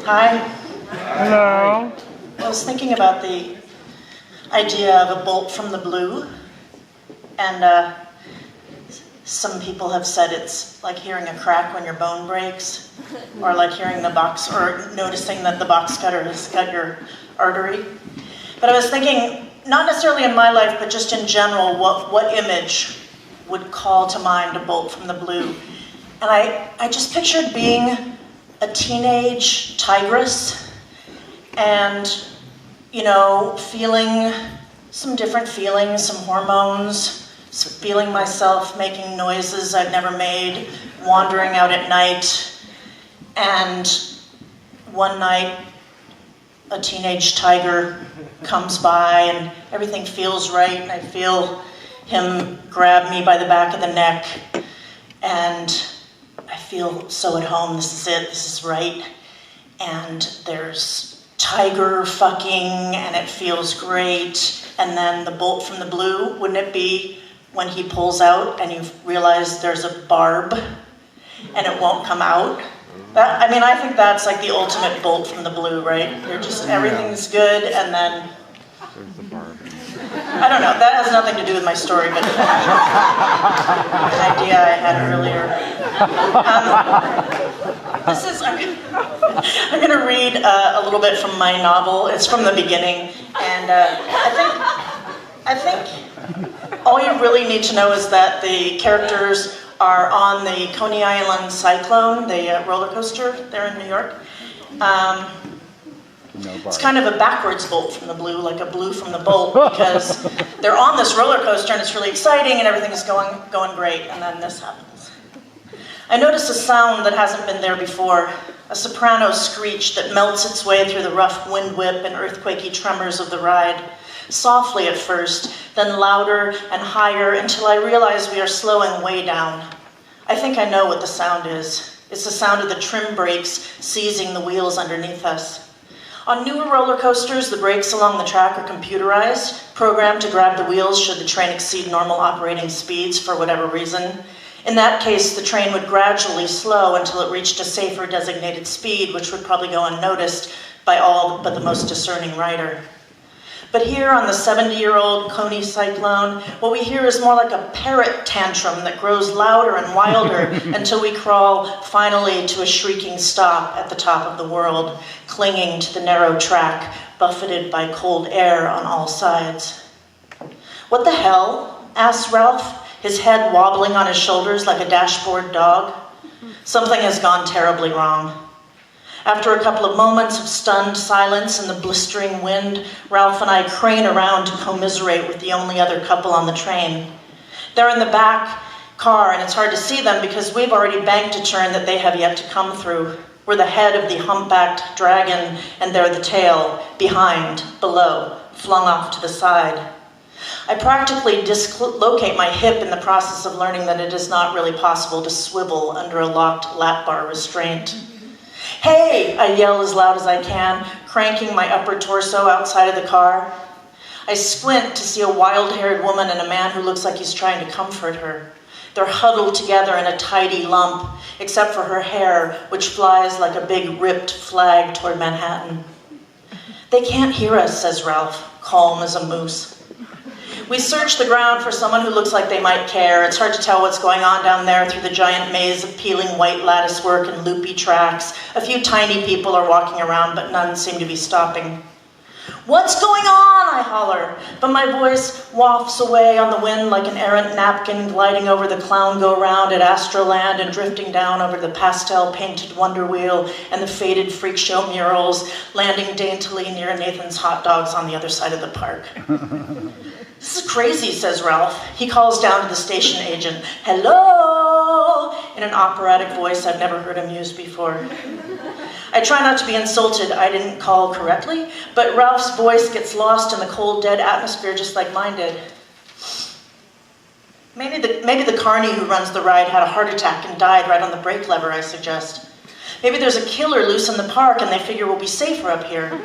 Hi. Hello. I was thinking about the idea of a bolt from the blue, and some people have said it's like hearing a crack when your bone breaks, or like hearing the box, or noticing that the box cutter has cut your artery. But I was thinking, not necessarily in my life, but just in general, what image would call to mind a bolt from the blue? And I just pictured being a teenage tigress and, you know, feeling some different feelings, some hormones, feeling myself making noises I'd never made, wandering out at night. And one night, a teenage tiger comes by and everything feels right, and I feel him grab me by the back of the neck, and I feel so at home. This is it, this is right. And there's tiger fucking, and it feels great. And then the bolt from the blue, wouldn't it be when he pulls out and you realize there's a barb and it won't come out? That, I mean, I think that's like the ultimate bolt from the blue, right? You're just, everything's good, and then There's the barb. I don't know, that has nothing to do with my story, but an idea I had earlier. I'm going to read a little bit from my novel. It's from the beginning, and I think all you really need to know is that the characters are on the Coney Island Cyclone, the roller coaster there in New York. It's kind of a backwards bolt from the blue, like a blue from the bolt, because they're on this roller coaster and it's really exciting and everything's going great, and then this happens. I notice a sound that hasn't been there before, a soprano screech that melts its way through the rough wind whip and earthquakey tremors of the ride. Softly at first, then louder and higher until I realize we are slowing way down. I think I know what the sound is. It's the sound of the trim brakes seizing the wheels underneath us. On newer roller coasters, the brakes along the track are computerized, programmed to grab the wheels should the train exceed normal operating speeds for whatever reason. In that case, the train would gradually slow until it reached a safer designated speed, which would probably go unnoticed by all but the most discerning rider. But here on the 70-year-old Coney Cyclone, what we hear is more like a parrot tantrum that grows louder and wilder until we crawl finally to a shrieking stop at the top of the world, clinging to the narrow track, buffeted by cold air on all sides. "What the hell?" asks Ralph, his head wobbling on his shoulders like a dashboard dog. Something has gone terribly wrong. After a couple of moments of stunned silence in the blistering wind, Ralph and I crane around to commiserate with the only other couple on the train. They're in the back car, and it's hard to see them because we've already banked a turn that they have yet to come through. We're the head of the humpbacked dragon, and they're the tail, behind, below, flung off to the side. I practically dislocate my hip in the process of learning that it is not really possible to swivel under a locked lap bar restraint. "Hey!" I yell as loud as I can, cranking my upper torso outside of the car. I squint to see a wild-haired woman and a man who looks like he's trying to comfort her. They're huddled together in a tidy lump, except for her hair, which flies like a big ripped flag toward Manhattan. "They can't hear us," says Ralph, calm as a moose. We search the ground for someone who looks like they might care. It's hard to tell what's going on down there through the giant maze of peeling white latticework and loopy tracks. A few tiny people are walking around, but none seem to be stopping. "What's going on?" I holler, but my voice wafts away on the wind like an errant napkin gliding over the clown go-round at Astroland and drifting down over the pastel-painted Wonder Wheel and the faded freak show murals, landing daintily near Nathan's hot dogs on the other side of the park. "This is crazy," says Ralph. He calls down to the station agent, "Hello," in an operatic voice I've never heard him use before. I try not to be insulted. I didn't call correctly, but Ralph's voice gets lost in the cold, dead atmosphere just like mine did. Maybe the carny who runs the ride had a heart attack and died right on the brake lever, I suggest. Maybe there's a killer loose in the park and they figure we'll be safer up here.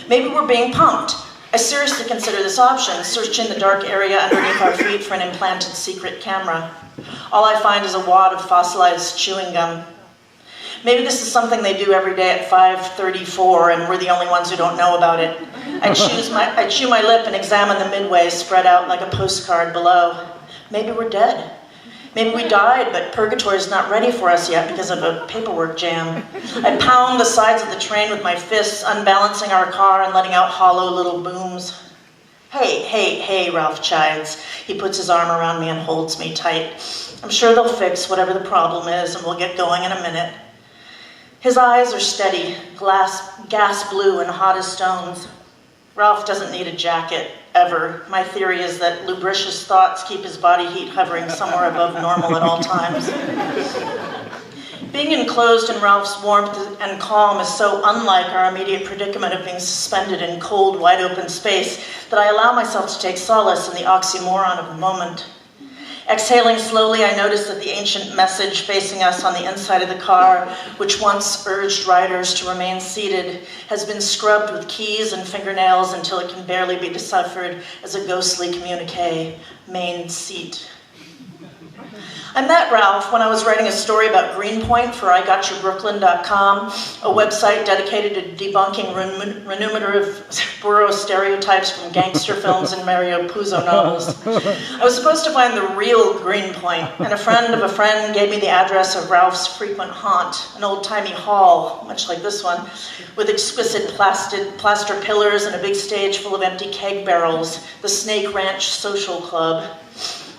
Maybe we're being pumped. I seriously consider this option, searching the dark area underneath our feet for an implanted secret camera. All I find is a wad of fossilized chewing gum. Maybe this is something they do every day at 5:34 and we're the only ones who don't know about it. I'd chew my lip and examine the midway spread out like a postcard below. Maybe we're dead. Maybe we died, but purgatory's not ready for us yet because of a paperwork jam. I pound the sides of the train with my fists, unbalancing our car and letting out hollow little booms. Hey, Ralph chides. He puts his arm around me and holds me tight. I'm sure they'll fix whatever the problem is and we'll get going in a minute. His eyes are steady, gas blue and hot as stones. Ralph doesn't need a jacket, ever. My theory is that lubricious thoughts keep his body heat hovering somewhere above normal at all times. Being enclosed in Ralph's warmth and calm is so unlike our immediate predicament of being suspended in cold, wide-open space that I allow myself to take solace in the oxymoron of the moment. Exhaling slowly, I notice that the ancient message facing us on the inside of the car, which once urged riders to remain seated, has been scrubbed with keys and fingernails until it can barely be deciphered as a ghostly communique, main seat. I met Ralph when I was writing a story about Greenpoint for IGotYourBrooklyn.com, a website dedicated to debunking remunerative borough stereotypes from gangster films and Mario Puzo novels. I was supposed to find the real Greenpoint, and a friend of a friend gave me the address of Ralph's frequent haunt, an old-timey hall, much like this one, with exquisite plaster pillars and a big stage full of empty keg barrels, the Snake Ranch Social Club.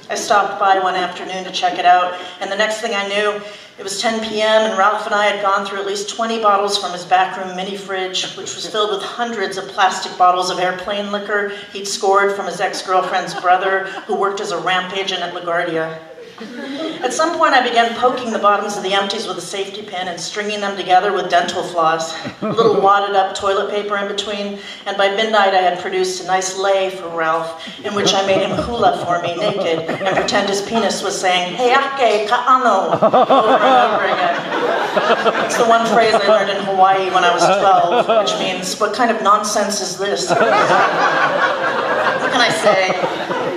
I stopped by one afternoon to check it out, and the next thing I knew, it was 10 p.m. and Ralph and I had gone through at least 20 bottles from his backroom mini fridge, which was filled with hundreds of plastic bottles of airplane liquor he'd scored from his ex-girlfriend's brother, who worked as a ramp agent at LaGuardia. At some point, I began poking the bottoms of the empties with a safety pin and stringing them together with dental floss, a little wadded up toilet paper in between, and by midnight I had produced a nice lay for Ralph, in which I made him hula for me naked and pretend his penis was saying, "Heake ka'ano," over and over again. It's the one phrase I learned in Hawaii when I was 12, which means, "What kind of nonsense is this?" What can I say?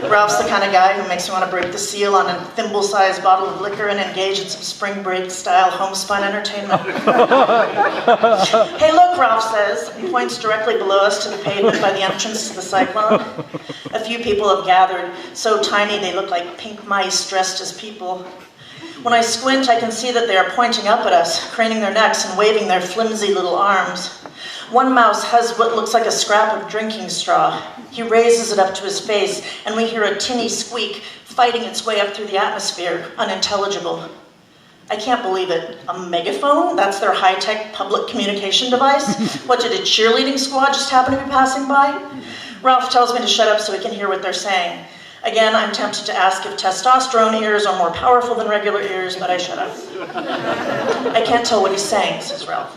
Ralph's the kind of guy who makes me want to break the seal on a thimble-sized bottle of liquor and engage in some spring break-style homespun entertainment. "Hey, look," Ralph says, and points directly below us to the pavement by the entrance to the Cyclone. A few people have gathered, so tiny they look like pink mice dressed as people. When I squint, I can see that they are pointing up at us, craning their necks and waving their flimsy little arms. One mouse has what looks like a scrap of drinking straw. He raises it up to his face, and we hear a tinny squeak fighting its way up through the atmosphere, unintelligible. I can't believe it. A megaphone? That's their high-tech public communication device? What, did a cheerleading squad just happen to be passing by? Ralph tells me to shut up so he can hear what they're saying. Again, I'm tempted to ask if testosterone ears are more powerful than regular ears, but I shut up. "I can't tell what he's saying," says Ralph.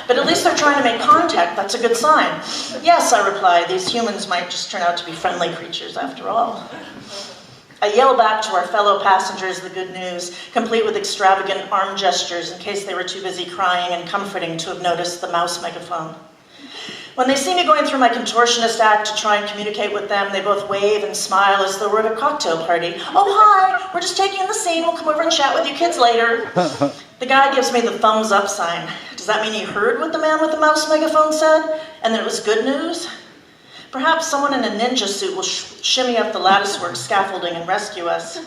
"But at least they're trying to make contact. That's a good sign." "Yes," I reply, "these humans might just turn out to be friendly creatures after all." I yell back to our fellow passengers the good news, complete with extravagant arm gestures in case they were too busy crying and comforting to have noticed the mouse megaphone. When they see me going through my contortionist act to try and communicate with them, they both wave and smile as though we're at a cocktail party. "Oh, hi, we're just taking in the scene. We'll come over and chat with you kids later." The guy gives me the thumbs up sign. Does that mean he heard what the man with the mouse megaphone said, and that it was good news? Perhaps someone in a ninja suit will shimmy up the latticework scaffolding and rescue us.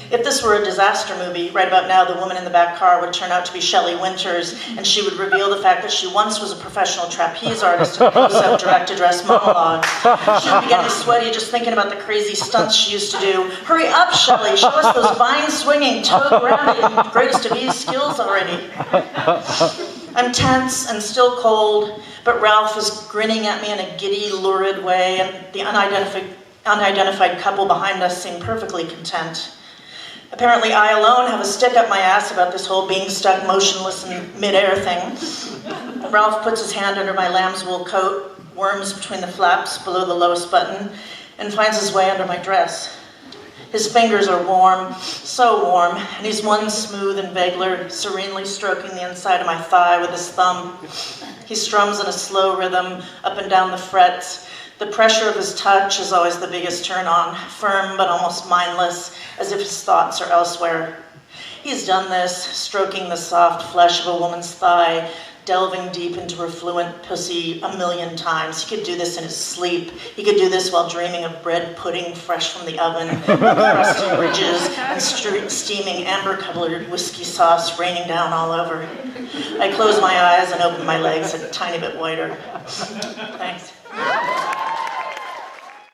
If this were a disaster movie, right about now the woman in the back car would turn out to be Shelley Winters, and she would reveal the fact that she once was a professional trapeze artist in a close-up direct-address monologue. She would be getting sweaty just thinking about the crazy stunts she used to do. "Hurry up, Shelley, show us those vine-swinging, toe-grabbing, greatest of ease skills already." I'm tense and still cold, but Ralph is grinning at me in a giddy, lurid way, and the unidentified couple behind us seem perfectly content. Apparently I alone have a stick up my ass about this whole being stuck motionless in midair thing. Ralph puts his hand under my lamb's wool coat, worms between the flaps below the lowest button, and finds his way under my dress. His fingers are warm, so warm, and he's one smooth inveiglor, serenely stroking the inside of my thigh with his thumb. He strums in a slow rhythm up and down the frets. The pressure of his touch is always the biggest turn on, firm but almost mindless, as if his thoughts are elsewhere. He's done this, stroking the soft flesh of a woman's thigh, delving deep into her fluent pussy 1,000,000 times. He could do this in his sleep. He could do this while dreaming of bread pudding fresh from the oven, crusty ridges, and steaming amber-colored whiskey sauce raining down all over. I close my eyes and open my legs a tiny bit wider. Thanks.